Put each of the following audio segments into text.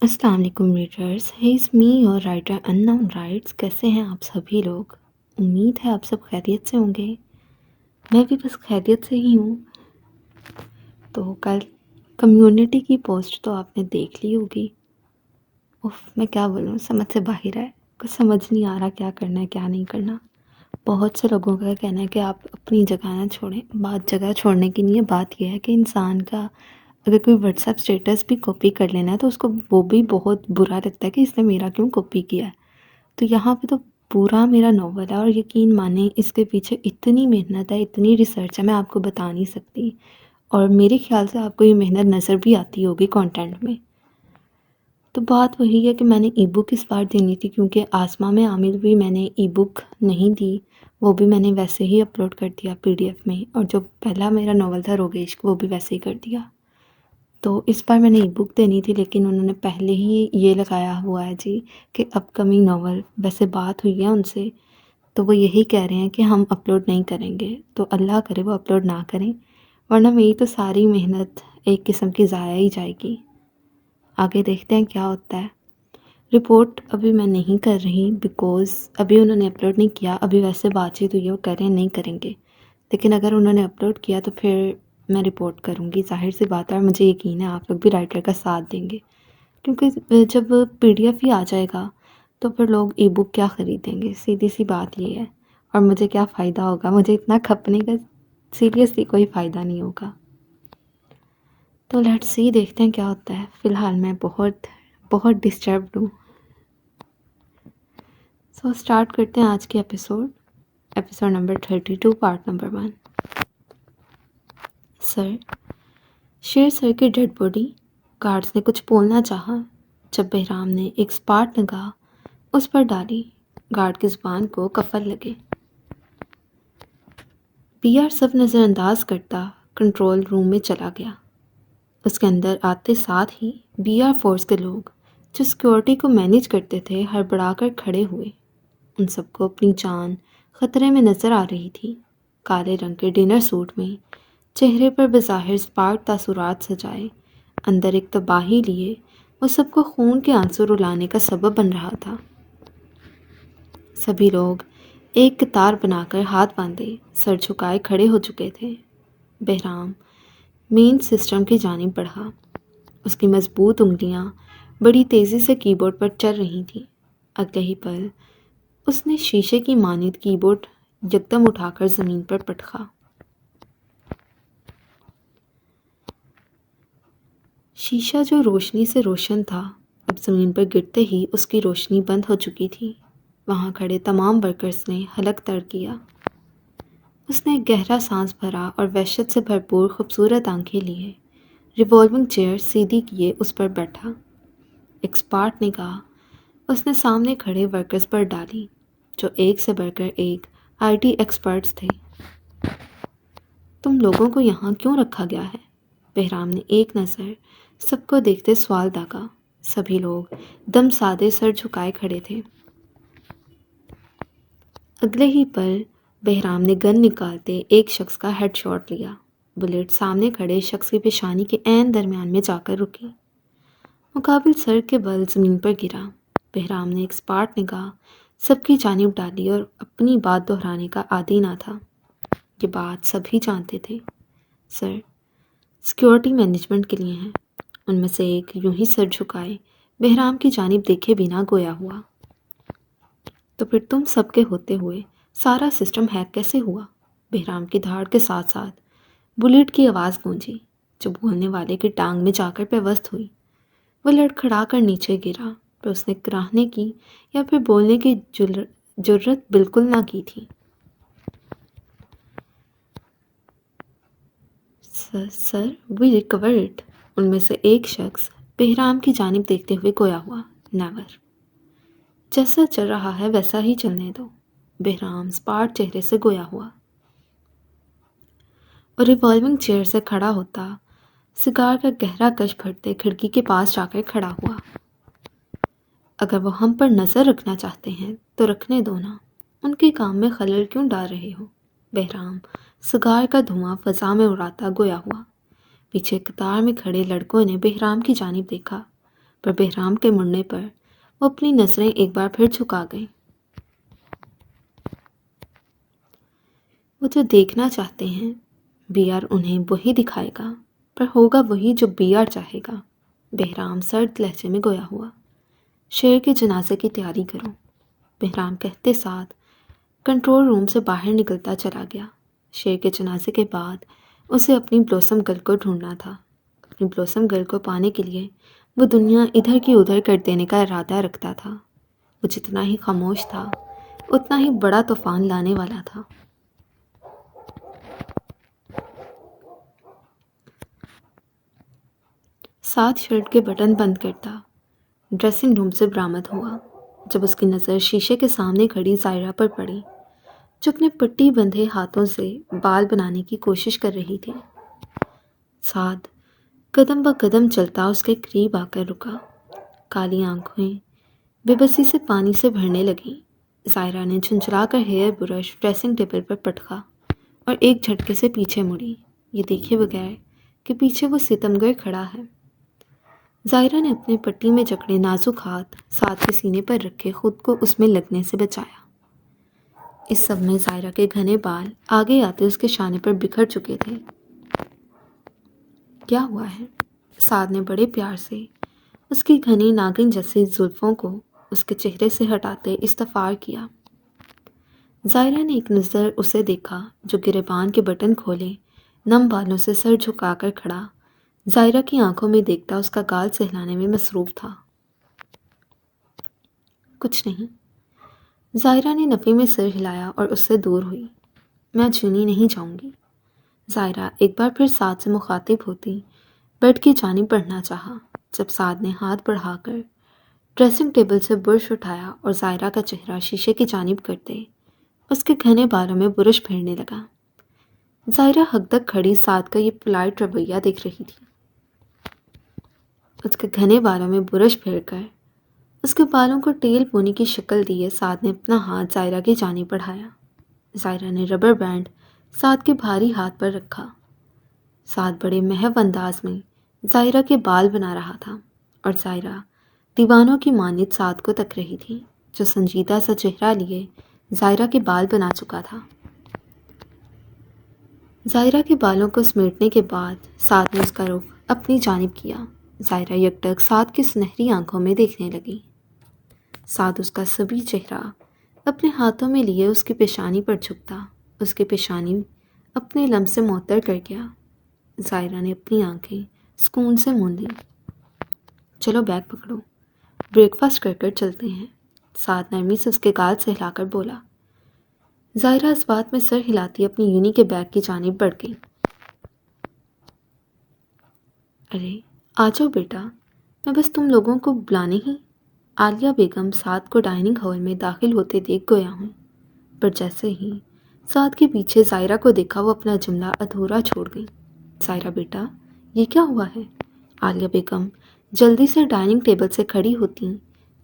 السلام علیکم ریڈرز، از می اور رائٹر اننون رائٹس. کیسے ہیں آپ سبھی لوگ؟ امید ہے آپ سب خیریت سے ہوں گے. میں بھی بس خیریت سے ہی ہوں. تو کل کمیونٹی کی پوسٹ تو آپ نے دیکھ لی ہوگی. میں کیا بولوں، سمجھ سے باہر ہے. کچھ سمجھ نہیں آ رہا کیا کرنا ہے کیا نہیں کرنا. بہت سے لوگوں کا کہنا ہے کہ آپ اپنی جگہ نہ چھوڑیں. بات جگہ چھوڑنے کی نہیں ہے، بات یہ ہے کہ انسان کا اگر کوئی واٹس ایپ اسٹیٹس بھی کاپی کر لینا ہے تو اس کو وہ بھی بہت برا لگتا ہے کہ اس نے میرا کیوں کاپی کیا ہے. تو یہاں پہ تو پورا میرا ناول ہے، اور یقین مانیں اس کے پیچھے اتنی محنت ہے، اتنی ریسرچ ہے، میں آپ کو بتا نہیں سکتی. اور میرے خیال سے آپ کو یہ محنت نظر بھی آتی ہوگی کانٹینٹ میں. تو بات وہی ہے کہ میں نے ای بک اس بار دینی تھی، کیونکہ آسما میں عامر بھی میں نے ای بک نہیں دی، وہ بھی میں نے ویسے ہی اپلوڈ کر دیا PDF میں. اور جو پہلا میرا ناول تھا روگیش، وہ بھی ویسے ہی کر دیا. تو اس بار میں نے ای بک دینی تھی، لیکن انہوں نے پہلے ہی یہ لگایا ہوا ہے جی کہ اپ کمنگ ناول. ویسے بات ہوئی ہے ان سے، تو وہ یہی کہہ رہے ہیں کہ ہم اپلوڈ نہیں کریں گے. تو اللہ کرے وہ اپلوڈ نہ کریں، ورنہ میری تو ساری محنت ایک قسم کی ضائع ہی جائے گی. آگے دیکھتے ہیں کیا ہوتا ہے. رپورٹ ابھی میں نہیں کر رہی بیکوز ابھی انہوں نے اپلوڈ نہیں کیا. ابھی ویسے بات چیت ہوئی ہے، وہ کہہ رہے ہیں نہیں کریں گے، لیکن اگر انہوں نے اپلوڈ کیا تو پھر میں رپورٹ کروں گی. ظاہر سی بات ہے، اور مجھے یقین ہے آپ لوگ بھی رائٹر کا ساتھ دیں گے، کیونکہ جب PDF ہی آ جائے گا تو پھر لوگ ای بک کیا خریدیں گے. سیدھی سی بات یہ ہے. اور مجھے کیا فائدہ ہوگا؟ مجھے اتنا کھپنے کا سیریسلی کوئی فائدہ نہیں ہوگا. تو لیٹس سی، دیکھتے ہیں کیا ہوتا ہے. فی الحال میں بہت ڈسٹربڈ ہوں. سو اسٹارٹ کرتے ہیں آج کے ایپیسوڈ نمبر 32، پارٹ نمبر 1. سر، شیر سر کی ڈیڈ باڈی. گارڈز نے کچھ بولنا چاہا جب بہرام نے ایک اسپاٹ نگاہ اس پر ڈالی. گارڈ کی زبان کو قفل لگے. PR سب نظر انداز کرتا کنٹرول روم میں چلا گیا. اس کے اندر آتے ساتھ ہی BR فورس کے لوگ جو سیکیورٹی کو مینیج کرتے تھے ہڑبڑا کر کھڑے ہوئے. ان سب کو اپنی جان خطرے میں نظر آ رہی تھی. کالے رنگ کے ڈنر سوٹ میں، چہرے پر بظاہر اسپارک تاثرات سجائے، اندر ایک تباہی لیے وہ سب کو خون کے آنسو رلانے کا سبب بن رہا تھا. سبھی لوگ ایک قطار بنا کر ہاتھ باندھے سر جھکائے کھڑے ہو چکے تھے. بہرام مین سسٹم کی جانب بڑھا. اس کی مضبوط انگلیاں بڑی تیزی سے کی بورڈ پر چل رہی تھیں. اگلے ہی پل اس نے شیشے کی مانند کی بورڈ یکدم اٹھا کر زمین پر پٹکا. شیشہ جو روشنی سے روشن تھا اب زمین پر گرتے ہی اس کی روشنی بند ہو چکی تھی. وہاں کھڑے تمام ورکرز نے حلق تر کیا. اس نے گہرا سانس بھرا اور وحشت سے بھرپور خوبصورت آنکھیں لیے ریوالونگ چیئر سیدھی کیے اس پر بیٹھا. ایکسپارٹ نگاہ اس نے سامنے کھڑے ورکرز پر ڈالی جو ایک سے بڑھ کر ایک IT ایکسپرٹس تھے. تم لوگوں کو یہاں کیوں رکھا گیا ہے؟ بہرام نے ایک نظر سب کو دیکھتے سوال داغا. سبھی لوگ دم سادے سر جھکائے کھڑے تھے. اگلے ہی پل بہرام نے گن نکالتے ایک شخص کا ہیڈ شاٹ لیا. بلیٹ سامنے کھڑے شخص کی پیشانی کے عین درمیان میں جا کر رکی. مقابل سر کے بل زمین پر گرا. بہرام نے ایک اسپاٹ نگاہ سب کی جانب ڈالی اور اپنی بات دہرانے کا عادی نہ تھا. یہ بات سبھی جانتے تھے. سر، سیکیورٹی مینجمنٹ کے لیے ہیں. ان میں سے ایک یوں ہی سر جھکائے بہرام کی جانب دیکھے بنا گویا ہوا. تو پھر تم سب کے ہوتے ہوئے سارا سسٹم ہیک کیسے ہوا؟ بہرام کی دھاڑ کے ساتھ ساتھ بلیٹ کی آواز گونجی جو بولنے والے کی ٹانگ میں جا کر پیوست ہوئی. وہ لڑکھڑا کر نیچے گرا، پر اس نے کراہنے کی یا پھر بولنے کی جرت بالکل نہ کی تھی. سر، وی ریکورڈ. ان میں سے ایک شخص بہرام کی جانب دیکھتے ہوئے گویا ہوا. نیور. جیسا چل رہا ہے ویسا ہی چلنے دو. بہرام اسپاٹ چہرے سے گویا ہوا اور ریوالونگ چیئر سے کھڑا ہوتا سگار کا گہرا کش بھرتے کھڑکی کے پاس جا کر کھڑا ہوا. اگر وہ ہم پر نظر رکھنا چاہتے ہیں تو رکھنے دو نا، ان کے کام میں خلل کیوں ڈال رہے ہو؟ بہرام سگار کا دھواں فضا میں اڑاتا گویا ہوا. پیچھے قطار میں کھڑے لڑکوں نے بہرام کی جانب دیکھا. پر بہرام کے مڑنے پر وہ اپنی نظریں ایک بار پھر جھکا گئیں۔ وہ جو دیکھنا چاہتے ہیں بی آر انہیں وہی دکھائے گا، پر ہوگا وہی جو بی آر چاہے گا۔ بہرام سرد لہجے میں گویا ہوا۔ شیر کے جنازے کی تیاری کرو، بہرام کہتے ساتھ کنٹرول روم سے باہر نکلتا چلا گیا۔ شیر کے جنازے کے بعد اسے اپنی بلوسم گرل کو ڈھونڈنا تھا۔ اپنی بلوسم گرل کو پانے کے لیے وہ دنیا ادھر کی ادھر کر دینے کا ارادہ رکھتا تھا۔ وہ جتنا ہی خاموش تھا اتنا ہی بڑا طوفان لانے والا تھا۔ ساتھ شرٹ کے بٹن بند کرتا ڈریسنگ روم سے برآمد ہوا جب اس کی نظر شیشے کے سامنے کھڑی ظاہرہ پر پڑی، جو اپنے پٹی بندھے ہاتھوں سے بال بنانے کی کوشش کر رہی تھی۔ سعد قدم بہ قدم چلتا اس کے قریب آ کر رکا۔ کالی آنکھیں بے بسی سے پانی سے بھرنے لگیں۔ ظاہرہ نے جھنجھلا کر ہیئر برش ڈریسنگ ٹیبل پر پٹکا اور ایک جھٹکے سے پیچھے مڑی، یہ دیکھے بغیر کہ پیچھے وہ ستمگر کھڑا ہے۔ ظاہرہ نے اپنے پٹی میں جکڑے نازک ہاتھ سعد کے سینے پر رکھے خود کو اس میں لگنے سے بچایا۔ اس سب میں ظاہرہ کے گھنے بال آگے آتے اس کے شانے پر بکھر چکے تھے۔ کیا ہوا ہے؟ سعد نے بڑے پیار سے اس کی گھنی ناگن جیسی زلفوں کو اس کے چہرے سے ہٹاتے استفار کیا۔ ظاہرہ نے ایک نظر اسے دیکھا جو گریبان کے بٹن کھولے نم بالوں سے سر جھکا کر کھڑا ظاہرہ کی آنکھوں میں دیکھتا اس کا گال سہلانے میں مصروف تھا۔ کچھ نہیں، ظاہرہ نے نفی میں سر ہلایا اور اس سے دور ہوئی۔ میں آج یونی نہیں جاؤں گی۔ ظاہرہ ایک بار پھر سعد سے مخاطب ہوتی بیڈ کی جانب بڑھنا چاہا جب سعد نے ہاتھ بڑھا کر ڈریسنگ ٹیبل سے برش اٹھایا اور ظاہرہ کا چہرہ شیشے کی جانب کرتے اس کے گھنے بالوں میں برش پھیرنے لگا۔ ظاہرہ حد تک کھڑی سعد کا یہ پلائٹ رویہ دیکھ رہی تھی۔ اس کے گھنے بالوں میں برش پھیر کر اس کے بالوں کو ٹیل پونی کی شکل دیے سعد نے اپنا ہاتھ ظاہرہ کی جانب بڑھایا۔ ظاہرہ نے ربر بینڈ سعد کے بھاری ہاتھ پر رکھا۔ سعد بڑے محو انداز میں ظاہرہ کے بال بنا رہا تھا اور ظاہرہ دیوانوں کی مانند سعد کو تک رہی تھی جو سنجیدہ سا چہرہ لیے ظاہرہ کے بال بنا چکا تھا۔ ظاہرہ کے بالوں کو سمیٹنے کے بعد سعد نے اس کا رخ اپنی جانب کیا۔ ظاہرہ یکٹک سعد کی سنہری آنکھوں میں دیکھنے لگی۔ سعد اس کا سبھی چہرہ اپنے ہاتھوں میں لیے اس کی پیشانی پر جھکتا، اس کی پیشانی اپنے لمس سے معطر کر گیا۔ ظاہرہ نے اپنی آنکھیں سکون سے موند لیں۔ چلو بیگ پکڑو، بریک فاسٹ کر کر چلتے ہیں، سعد نرمی سے اس کے گال سے ہلا کر بولا۔ ظاہرہ اس بات میں سر ہلاتی اپنی یونی کے بیگ کی جانب بڑھ گئی۔ ارے آ جاؤ بیٹا، میں بس تم لوگوں کو بلانے ہی عالیہ بیگم سعد کو ڈائننگ ہال میں داخل ہوتے دیکھ گیا ہوں، پر جیسے ہی سعد کے پیچھے ظاہرہ کو دیکھا وہ اپنا جملہ ادھورا چھوڑ گئی۔ ظاہرہ بیٹا یہ کیا ہوا ہے؟ عالیہ بیگم جلدی سے ڈائننگ ٹیبل سے کھڑی ہوتی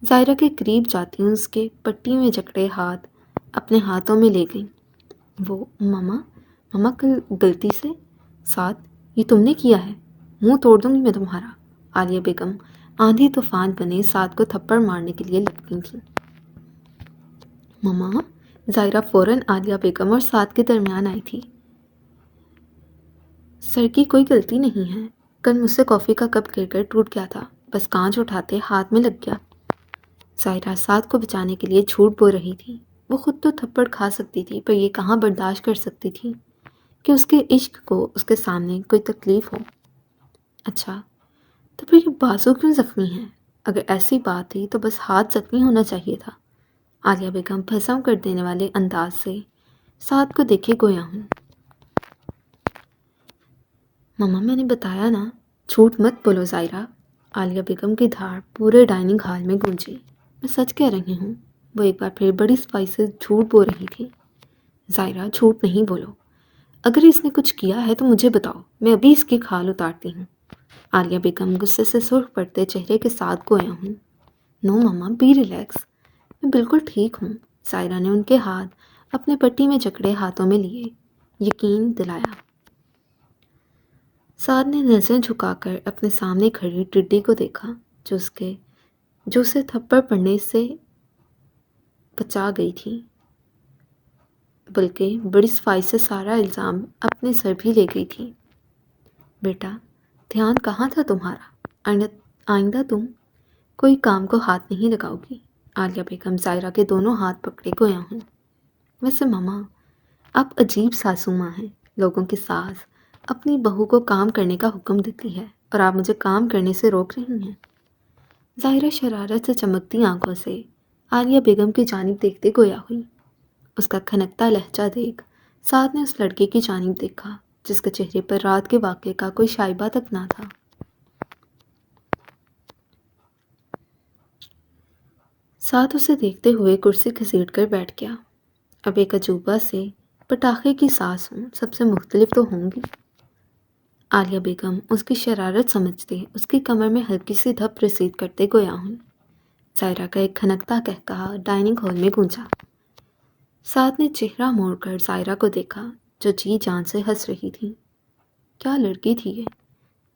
ظاہرہ کے قریب جاتی اس کے پٹی میں جکڑے ہاتھ اپنے ہاتھوں میں لے گئیں۔ وہ ماما کل غلطی سے سعد یہ تم نے کیا ہے، منہ توڑ دوں گی میں تمہارا۔ عالیہ بیگم آندھی طوفان بنے سعد کو تھپڑ مارنے کے لیے لپکی تھیں۔ ماما، ظاہرہ فوراً عالیہ بیگم اور سعد کے درمیان آئی تھی۔ سر کی کوئی غلطی نہیں ہے، کل مجھ سے کافی کا کپ گر کر ٹوٹ گیا تھا، بس کانچ اٹھاتے ہاتھ میں لگ گیا۔ ظاہرہ سعد کو بچانے کے لیے جھوٹ بول رہی تھی۔ وہ خود تو تھپڑ کھا سکتی تھی پر یہ کہاں برداشت کر سکتی تھی کہ اس کے عشق کو اس کے سامنے کوئی تکلیف ہو۔ اچھا تو پھر یہ بازو کیوں زخمی ہے؟ اگر ایسی بات تھی تو بس ہاتھ زخمی ہونا چاہیے تھا۔ عالیہ بیگم بھسم کر دینے والے انداز سے سعد کو دیکھے گویا ہوں۔ ماما میں نے بتایا نا، جھوٹ مت بولو ظاہرہ۔ عالیہ بیگم کی دھاڑ پورے ڈائننگ ہال میں گونجی۔ میں سچ کہہ رہی ہوں۔ وہ ایک بار پھر بڑی صفائی سے جھوٹ بول رہی تھی۔ ظاہرہ جھوٹ نہیں بولو، اگر اس نے کچھ کیا ہے تو مجھے بتاؤ، میں ابھی اس کی کھال اتارتی ہوں۔ عالیہ بیگم غصے سے سرخ پڑتے چہرے کے ساتھ گویا ہوں۔ نو ماما بی ریلیکس، میں بالکل ٹھیک ہوں۔ ظاہرہ نے ان کے ہاتھ اپنے پٹی میں جکڑے ہاتھوں میں لیے، یقین دلایا۔ سعد نے نظر جھکا کر اپنے سامنے کھڑی ٹڈی کو دیکھا۔ جو اسے تھپڑ پڑنے سے بچا گئی تھی، بلکہ بڑی صفائی سے سارا الزام اپنے سر بھی لے گئی تھی۔ بیٹا، دھیان کہاں تھا تمہارا؟ آئندہ تم کوئی کام کو ہاتھ نہیں لگاؤ گی۔ عالیہ بیگم زائرہ کے دونوں ہاتھ پکڑے گویا ہوں۔ ویسے ماما، آپ عجیب ساسو ماں ہیں۔ لوگوں کی ساس اپنی بہو کو کام کرنے کا حکم دیتی ہے اور آپ مجھے کام کرنے سے روک رہی ہیں۔ زائرہ شرارت سے چمکتی آنکھوں سے عالیہ بیگم کی جانب دیکھتے گویا ہوئی۔ اس کا کھنکتا لہجہ دیکھ سعد نے اس لڑکے کی جانب دیکھا جس کے چہرے پر رات کے واقعے کا کوئی شائبہ تک نہ تھا۔ سعد اسے دیکھتے ہوئے کرسی گھسیٹ کر بیٹھ گیا۔ اب ایک عجوبہ سے پٹاخے کی ساس ہوں، سب سے مختلف تو ہوں گی۔ عالیہ بیگم اس کی شرارت سمجھتے اس کی کمر میں ہلکی سی دھپ رسید کرتے گویا ہوں۔ زائرہ کا ایک کھنکتا قہقہا ڈائننگ ہال میں گونجا۔ سعد نے چہرہ موڑ کر زائرہ کو دیکھا جو جی جان سے ہنس رہی تھی۔ کیا لڑکی تھی یہ؟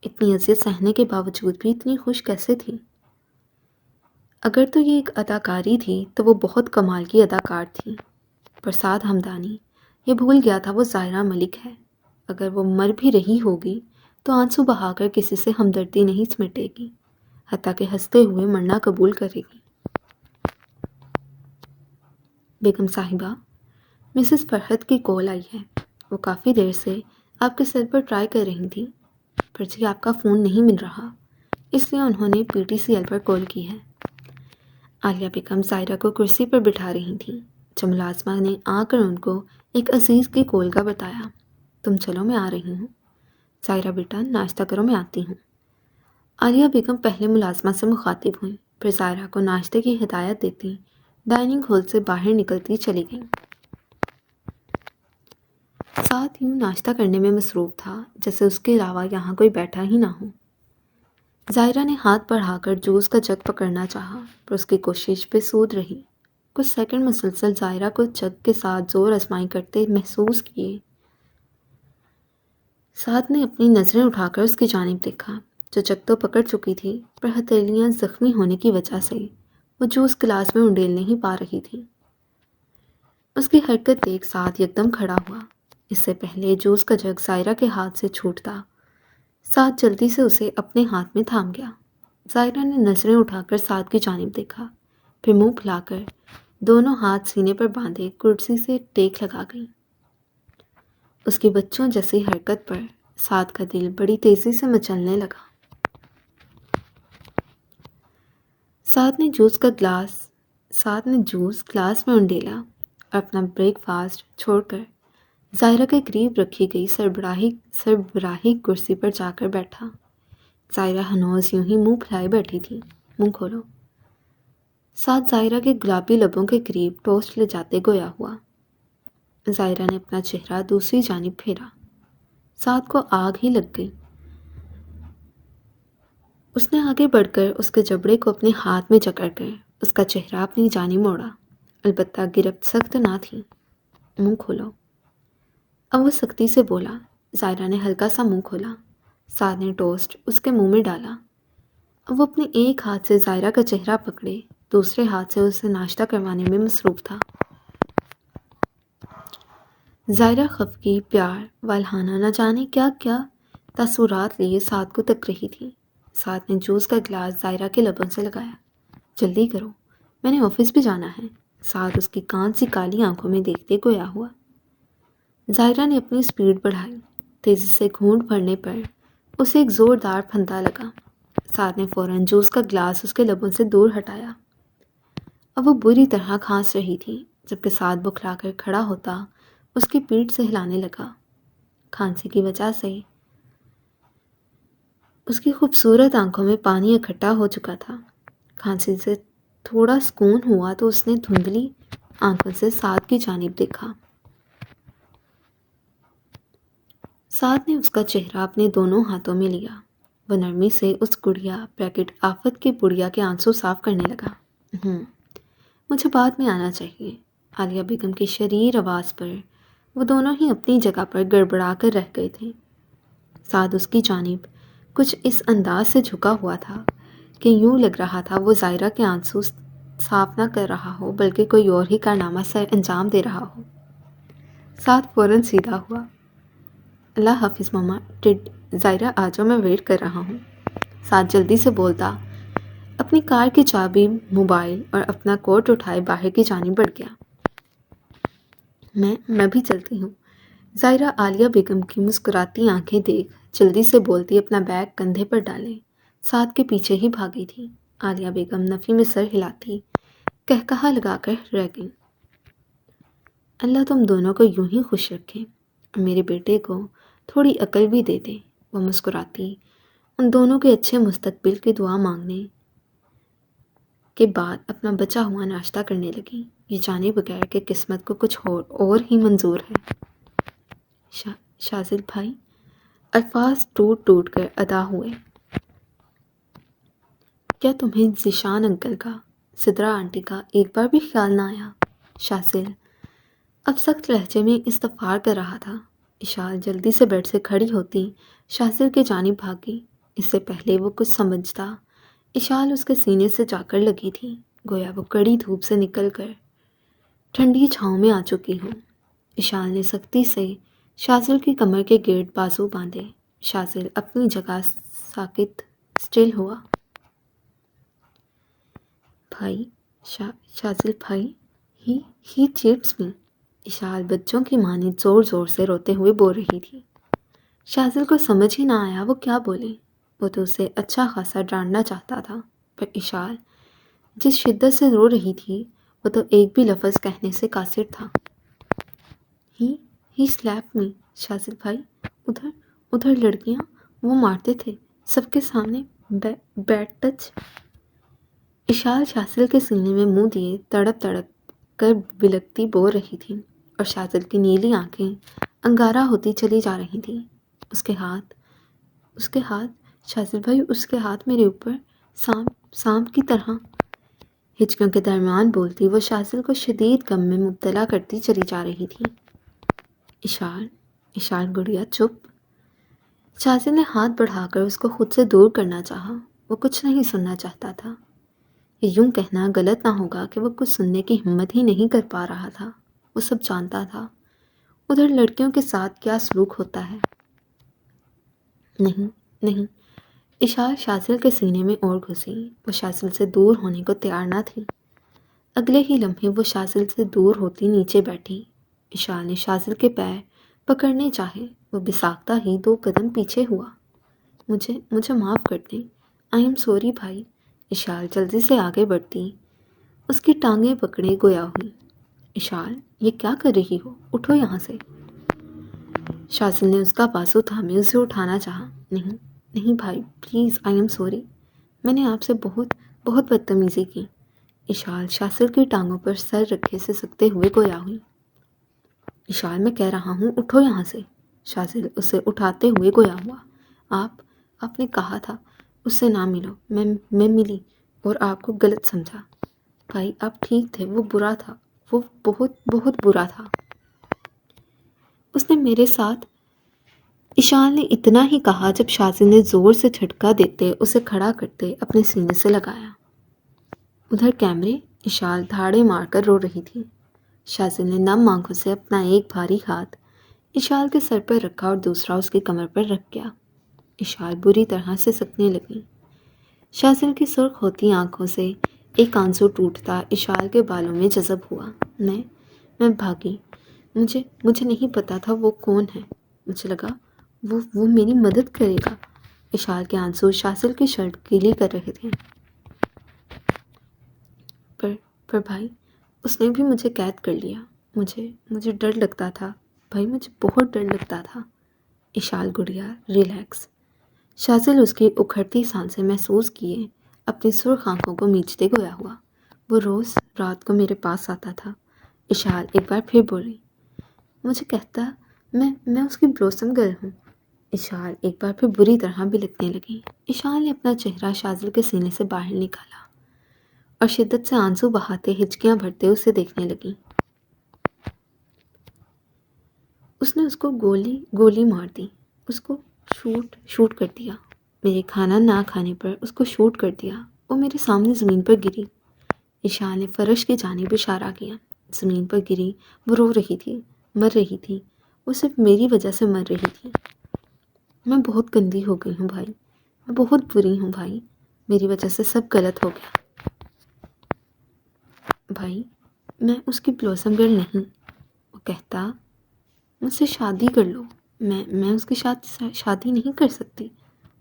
اتنی اذیت سہنے کے باوجود بھی اتنی خوش کیسے تھی؟ اگر تو یہ ایک اداکاری تھی تو وہ بہت کمال کی اداکار تھی، پر سعد ہمدانی یہ بھول گیا تھا وہ زائرہ ملک ہے۔ اگر وہ مر بھی رہی ہوگی تو آنسو بہا کر کسی سے ہمدردی نہیں سمیٹے گی، حتیٰ کہ ہنستے ہوئے مرنا قبول کرے گی۔ بیگم صاحبہ، مسز فرحت کی کال آئی ہے۔ وہ کافی دیر سے آپ کے سیل پر ٹرائی کر رہی تھی، پر جی آپ کا فون نہیں مل رہا، اس لیے انہوں نے پی ٹی سی ایل پر کال کی ہے۔ عالیہ بیگم زائرہ کو کرسی پر بٹھا رہی تھیں جب ملازمہ نے آ کر ان کو ایک عزیز کی کال کا بتایا۔ تم چلو، میں آ رہی ہوں۔ زائرہ بیٹا، ناشتہ کرو، میں آتی ہوں۔ عالیہ بیگم پہلے ملازمہ سے مخاطب ہوئیں، پھر زائرہ کو ناشتے کی ہدایت دیتی ڈائننگ ہال سے باہر نکلتی چلی گئیں۔ ساتھ یوں ناشتہ کرنے میں مصروف تھا جیسے اس کے علاوہ یہاں کوئی بیٹھا ہی نہ ہو۔ زائرہ نے ہاتھ بڑھا کر جوس کا جگ پکڑنا چاہا، پر اس کی کوشش بے سود رہی۔ کچھ سیکنڈ مسلسل زائرہ کو جگ کے ساتھ زور آزمائی کرتے محسوس کیے۔ سعد نے اپنی نظریں اٹھا کر اس کی جانب دیکھا جو جگ تو پکڑ چکی تھی، پر ہتھیلیاں زخمی ہونے کی وجہ سے وہ جوس گلاس میں انڈیل نہیں پا رہی تھی۔ اس کی حرکت دیکھ سعد یکدم کھڑا ہوا۔ اس سے پہلے جوس کا جگ زائرہ کے ہاتھ سے چھوٹتا، سعد جلدی سے اسے اپنے ہاتھ میں تھام گیا۔ زائرہ نے نظریں اٹھا کر سعد کی جانب دیکھا، پھر منہ پھلا کر دونوں ہاتھ سینے پر باندھے کرسی سے ٹیک لگا گئی۔ اس کی بچوں جیسی حرکت پر سعد کا دل بڑی تیزی سے مچلنے لگا۔ سعد نے جوس گلاس میں انڈیلا اور اپنا بریک فاسٹ چھوڑ کر زائرہ کے قریب رکھی گئی سربراہی کرسی پر جا کر بیٹھا۔ زائرہ ہنوز یوں ہی منہ پھلائے بیٹھی تھی۔ منہ کھولو۔ سعد زائرہ کے گلابی لبوں کے قریب ٹوسٹ لے جاتے گویا ہوا۔ زائرہ نے اپنا چہرہ دوسری جانب پھیرا۔ سعد کو آگ ہی لگ گئی۔ اس نے آگے بڑھ کر اس کے جبڑے کو اپنے ہاتھ میں جکڑ کر اس کا چہرہ اپنی جانب موڑا، البتہ گرفت سخت نہ تھی۔ منہ کھولو۔ اب وہ سختی سے بولا۔ زائرہ نے ہلکا سا منہ کھولا۔ سعد نے ٹوسٹ اس کے منہ میں ڈالا۔ اب وہ اپنے ایک ہاتھ سے زائرہ کا چہرہ پکڑے دوسرے ہاتھ سے اسے ناشتہ کروانے میں مصروف تھا۔ زائرہ خفگی، پیار، والہانہ نہ جانے کیا کیا تاثرات لیے سعد کو تک رہی تھی۔ سعد نے جوس کا گلاس زائرہ کے لبوں سے لگایا۔ جلدی کرو، میں نے آفس بھی جانا ہے۔ سعد اس کی کان سی کالی آنکھوں میں دیکھتے گویا ہوا۔ زائرہ نے اپنی سپیڈ بڑھائی۔ تیزی سے گھونٹ بھرنے پر اسے ایک زوردار پھندا لگا۔ سعد نے فوراً جوس کا گلاس اس کے لبوں سے دور ہٹایا۔ اب وہ بری طرح کھانس رہی تھی، جبکہ سعد بکھلا کر کھڑا ہوتا اس کی پیٹھ سے ہلانے لگا۔ کھانسی کی وجہ سے اس کی خوبصورت آنکھوں میں پانی اکٹھا ہو چکا تھا۔ کھانسی سے تھوڑا سکون ہوا تو اس نے دھندلی آنکھوں سے سعد کی جانب دیکھا۔ سعد نے اس کا چہرہ اپنے دونوں ہاتھوں میں لیا۔ وہ نرمی سے اس گڑیا بریکٹ آفت کی بڑیا کے آنسو صاف کرنے لگا۔ مجھے بعد میں آنا چاہیے۔ عالیہ بیگم کی شریر آواز پر وہ دونوں ہی اپنی جگہ پر گڑبڑا کر رہ گئے تھے۔ سعد اس کی جانب کچھ اس انداز سے جھکا ہوا تھا کہ یوں لگ رہا تھا وہ ظاہرہ کے آنسو صاف نہ کر رہا ہو بلکہ کوئی اور ہی کارنامہ سر انجام دے رہا ہو۔ ساتھ فوراً سیدھا ہوا۔ اللہ حافظ ماما، ظاہرہ آ جاؤ، میں ویٹ کر رہا ہوں۔ ساتھ جلدی سے بولتا اپنی کار کی چابی، موبائل اور اپنا کوٹ اٹھائے باہر کی جانب بڑھ گیا۔ میں بھی چلتی ہوں۔ ظاہرہ عالیہ بیگم کی مسکراتی آنکھیں دیکھ جلدی سے بولتی اپنا بیگ کندھے پر ڈالیں، ساتھ کے پیچھے ہی بھاگی تھی۔ عالیہ بیگم نفی میں سر ہلاتی کہا لگا کر رہ گئی، اللہ تم دونوں کو یوں ہی خوش رکھے اور میرے بیٹے کو تھوڑی عقل بھی دے دے۔ وہ مسکراتی ان دونوں کے اچھے مستقبل کی دعا مانگنے کے بعد اپنا بچا ہوا ناشتہ کرنے لگی، یہ جانے بغیر کہ قسمت کو کچھ اور ہی منظور ہے۔ شازل بھائی، الفاظ ٹوٹ ٹوٹ کر ادا ہوئے، کیا تمہیں ذیشان انکل کا، سدرا آنٹی کا ایک بار بھی خیال نہ آیا؟ شازل اب سخت لہجے میں استغفار کر رہا تھا۔ اشال جلدی سے بیڈ سے کھڑی ہوتی شازل کی جانب بھاگی۔ اس سے پہلے وہ کچھ سمجھتا، اشال اس کے سینے سے جا کر لگی تھی، گویا وہ کڑی دھوپ سے نکل کر ٹھنڈی چھاؤں میں آ چکی ہو۔ اشال نے سختی سے شازل کی کمر کے گرد بازو باندھے۔ شازل اپنی جگہ ساکت سٹل ہوا۔ بھائی، شازل بھائی، ہی چیٹس می، اشال بچوں کی مانند زور زور سے روتے ہوئے بول رہی تھی۔ شازل کو سمجھ ہی نہ آیا وہ کیا بولے۔ وہ تو اسے اچھا خاصا ڈانٹنا چاہتا تھا، پر اشال جس شدت سے رو رہی تھی وہ تو ایک بھی لفظ کہنے سے قاصر تھا۔ ہی سلیپ می، شازل بھائی، ادھر لڑکیاں وہ مارتے تھے سب کے سامنے، بیڈ ٹچ۔ اشال شازل کے سینے میں منہ دیے تڑپ تڑپ کر بلکتی بول رہی تھی اور شازل کی نیلی آنکھیں انگارہ ہوتی چلی جا رہی تھیں۔ اس کے ہاتھ شازل بھائی، اس کے ہاتھ میرے اوپر سانپ کی طرح۔ ہچکیوں کے درمیان بولتی وہ شازل کو شدید غم میں مبتلا کرتی چلی جا رہی تھی۔ اشال گڑیا چپ۔ شازل نے ہاتھ بڑھا کر اس کو خود سے دور کرنا چاہا، وہ کچھ نہیں سننا چاہتا تھا۔ یہ یوں کہنا غلط نہ ہوگا کہ وہ کچھ سننے کی ہمت ہی نہیں کر پا رہا تھا۔ وہ سب جانتا تھا، ادھر لڑکیوں کے ساتھ کیا سلوک ہوتا ہے۔ نہیں، اشال شازل کے سینے میں اور گھسی۔ وہ شازل سے دور ہونے کو تیار نہ تھی۔ اگلے ہی لمحے وہ شازل سے دور ہوتی نیچے بیٹھی۔ اشال نے شازل کے پیر پکڑنے چاہے، وہ بساختہ ہی 2 قدم پیچھے ہوا۔ مجھے معاف کر دیں، آئی ایم سوری بھائی۔ اشال جلدی سے آگے بڑھتی اس کی ٹانگیں پکڑے گویا ہوئی۔ اشال، یہ کیا کر رہی ہو؟ اٹھو یہاں سے۔ شازل نے اس کا بازو تھامے اسے اٹھانا چاہا۔ نہیں بھائی پلیز، آئی ایم سوری، میں نے آپ سے بہت بدتمیزی کی۔ اشال شازل کی ٹانگوں پر سر رکھے سے سکتے ہوئے گویا ہوئی۔ اشال، میں کہہ رہا ہوں اٹھو یہاں سے۔ شازل اسے اٹھاتے ہوئے گویا ہوا۔ آپ نے کہا تھا اس سے نہ ملو، میں ملی اور آپ کو غلط سمجھا۔ بھائی آپ ٹھیک تھے، وہ برا تھا، وہ بہت برا تھا۔ اس نے میرے ساتھ، اشال نے اتنا ہی کہا جب شازل نے زور سے جھٹکا دیتے اسے کھڑا کرتے اپنے سینے سے لگایا۔ ادھر کیمرے، اشال دھاڑے مار کر رو رہی تھی۔ شازل نے نم آنکھوں سے اپنا ایک بھاری ہاتھ اشال کے سر پر رکھا اور دوسرا اس کی کمر پر رکھ گیا۔ اشال بری طرح سے سکنے لگی۔ شازل کی سرخ ہوتی آنکھوں سے ایک آنسو ٹوٹتا اشال کے بالوں میں جذب ہوا۔ میں بھاگی، مجھے نہیں پتا تھا وہ کون ہے، مجھے لگا وہ میری مدد کرے گا۔ اشال کے آنسو شازل کی شرٹ گیلی کر رہے تھے۔ پر بھائی، اس نے بھی مجھے قید کر لیا، مجھے ڈر لگتا تھا بھائی، مجھے بہت ڈر لگتا تھا۔ اشال گڑیا ریلیکس۔ شازل اس کی اکھڑتی سانسیں محسوس کیے اپنی سرخ آنکھوں کو میچتے گویا ہوا۔ وہ روز رات کو میرے پاس آتا تھا۔ اشال ایک بار پھر بولی، مجھے کہتا میں اس کی بلوسم گرل ہوں۔ اشال ایک بار پھر بری طرح بلکنے لگی۔ اشال نے اپنا چہرہ شازل کے سینے سے باہر نکالا اور شدت سے آنسو بہاتے ہچکیاں بھرتے اسے دیکھنے لگی۔ اس نے اس کو گولی مار دی، اس کو شوٹ کر دیا، میرے کھانا نہ کھانے پر اس کو شوٹ کر دیا۔ وہ میرے سامنے زمین پر گری۔ اشال نے فرش کی جانب اشارہ کیا۔ زمین پر گری، وہ رو رہی تھی، مر رہی تھی، وہ صرف میری وجہ سے مر رہی تھی۔ میں بہت گندی ہو گئی ہوں بھائی، میں بہت بری ہوں بھائی، میری وجہ سے سب غلط ہو گیا۔ بھائی میں اس کی بلوسم گرل نہیں، وہ کہتا مجھ سے شادی کر لو۔ میں اس کے ساتھ شادی نہیں کر سکتی،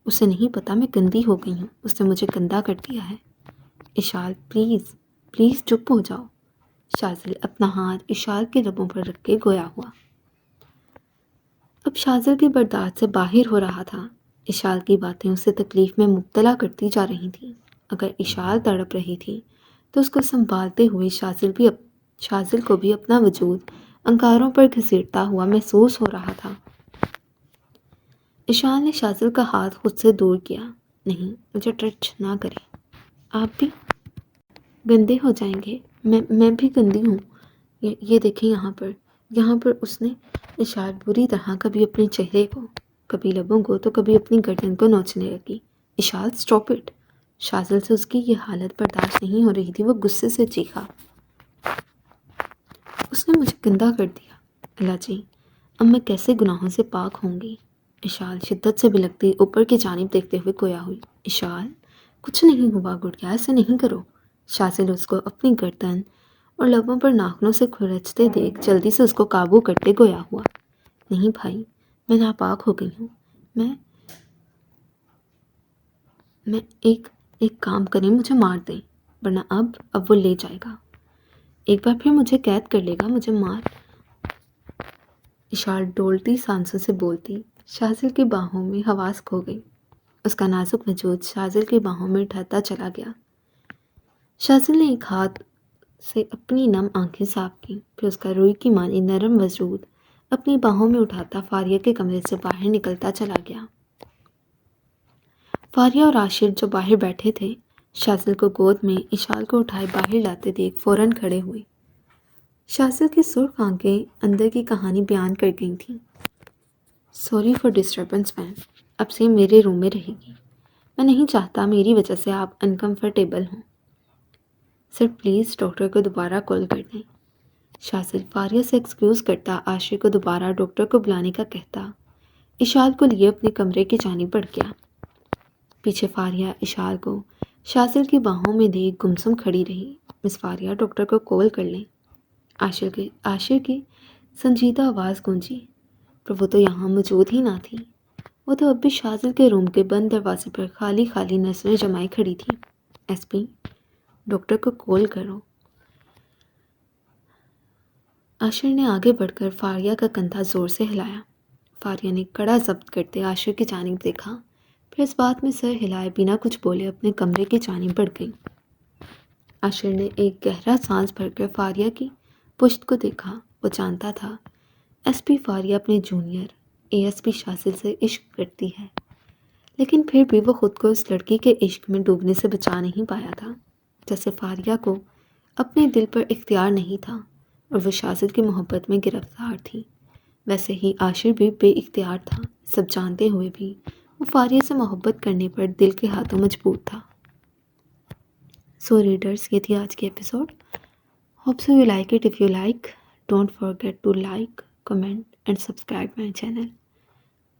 اسے نہیں پتا میں گندی ہو گئی ہوں، اس نے مجھے گندا کر دیا ہے۔ اشال پلیز پلیز چپ ہو جاؤ۔ شازل اپنا ہاتھ اشال کے لبوں پر رکھ کے گویا ہوا۔ اب شازل کی برداشت سے باہر ہو رہا تھا۔ اشال کی باتیں اسے تکلیف میں مبتلا کرتی جا رہی تھیں۔ اگر اشال تڑپ رہی تھی تو اس کو سنبھالتے ہوئے شازل کو بھی اپنا وجود انگاروں پر گھسیٹتا ہوا محسوس ہو رہا تھا۔ اشال نے شازل کا ہاتھ خود سے دور کیا۔ نہیں، مجھے ٹچ نہ کریں، آپ بھی گندے ہو جائیں گے، میں بھی گندی ہوں۔ یہ دیکھیں یہاں پر اس نے اشال بری طرح کبھی اپنے چہرے کو، کبھی لبوں کو تو کبھی اپنی گردن کو نوچنے لگی۔ اشال اسٹاپ اٹ۔ شازل سے اس کی یہ حالت برداشت نہیں ہو رہی تھی، وہ غصے سے چیخا۔ اس نے مجھے گندا کر دیا، اللہ جی، اب میں کیسے گناہوں سے پاک ہوں گی؟ اشال شدت سے بلکتی اوپر کی جانب دیکھتے ہوئے گویا ہوئی۔ اشال کچھ نہیں ہوا گڑیا، ایسے نہیں کرو۔ شازل اس کو اپنی گردن اور لبوں پر ناخنوں سے کھرچتے دیکھ جلدی سے اس کو قابو کرتے گویا ہوا۔ نہیں بھائی، میں ناپاک ہو گئی ہوں۔ میں ایک کام کریں، مجھے مار دیں، ورنہ اب وہ لے جائے گا، ایک بار پھر مجھے قید کر لے گا، مجھے مار۔ اشال ڈولتی سانسوں سے بولتی۔ شازل کی باہوں میں حواس کھو گئی، اس کا نازک وجود شازل کی باہوں میں ڈھلتا چلا گیا۔ شازل نے ایک ہاتھ سے اپنی نم آنکھیں صاف کی، پھر اس کا روئی کی مانی نرم وجود اپنی باہوں میں اٹھاتا فاریہ کے کمرے سے باہر نکلتا چلا گیا۔ فاریہ اور عاشر جو باہر بیٹھے تھے، شازل کو گود میں اشال کو اٹھائے باہر لاتے دیکھ فوراً کھڑے ہوئے۔ شازل کی سرخ آنکھیں اندر کی کہانی بیان کر گئی تھیں۔ سوری فار ڈسٹربنس میم، اب سے میرے روم میں رہے گی، میں نہیں چاہتا میری وجہ سے آپ انکمفرٹیبل ہوں۔ سر پلیز ڈاکٹر کو دوبارہ کال کر دیں۔ شازل فاریہ سے ایکسکیوز کرتا عاشر کو دوبارہ ڈاکٹر کو بلانے کا کہتا اشال کو لیے اپنے کمرے کی جانب بڑھ گیا۔ پیچھے فاریہ اشال کو شازل کی باہوں میں دیکھ گمسم کھڑی رہی۔ مس فاریہ، ڈاکٹر کو کال کر لیں۔ عاشر کی سنجیدہ آواز گونجی، پر وہ تو یہاں موجود ہی نہ تھی، وہ تو اب بھی شازل کے روم کے بند دروازے پر خالی خالی نظریں جمائے کھڑی تھی۔ ایس پی، ڈاکٹر کو کال کرو۔ عاشر نے آگے بڑھ کر فاریہ کا کندھا زور سے ہلایا۔ فاریہ نے کڑا ضبط کرتے عاشر کی جانب دیکھا، پھر اس بات میں سر ہلائے بنا کچھ بولے اپنے کمرے کی جانب بڑھ گئی۔ عاشر نے ایک گہرا سانس بھر کر فاریہ کی پشت کو دیکھا۔ وہ جانتا تھا ایس پی فاریہ اپنے جونیئر اے ایس پی شازل سے عشق کرتی ہے، لیکن پھر بھی وہ خود کو اس لڑکی کے عشق میں ڈوبنے سے بچا نہیں پایا تھا۔ جیسے فاریہ کو اپنے دل پر اختیار نہیں تھا اور وہ شازل کی محبت میں گرفتار تھی، ویسے ہی عاشر بھی بے اختیار تھا، سب جانتے ہوئے بھی وہ فاریہ سے محبت کرنے پر دل کے ہاتھوں مجبور تھا۔ سو ریڈرز، یہ تھی آج کی episode. Hope so you like it. If you like, don't forget to like, comment and subscribe my channel.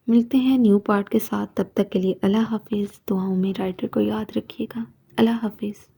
ملتے ہیں نیو پارٹ کے ساتھ، تب تک کے لیے اللہ حافظ۔ دعاؤں میں رائٹر کو یاد رکھیے گا۔ اللہ حافظ۔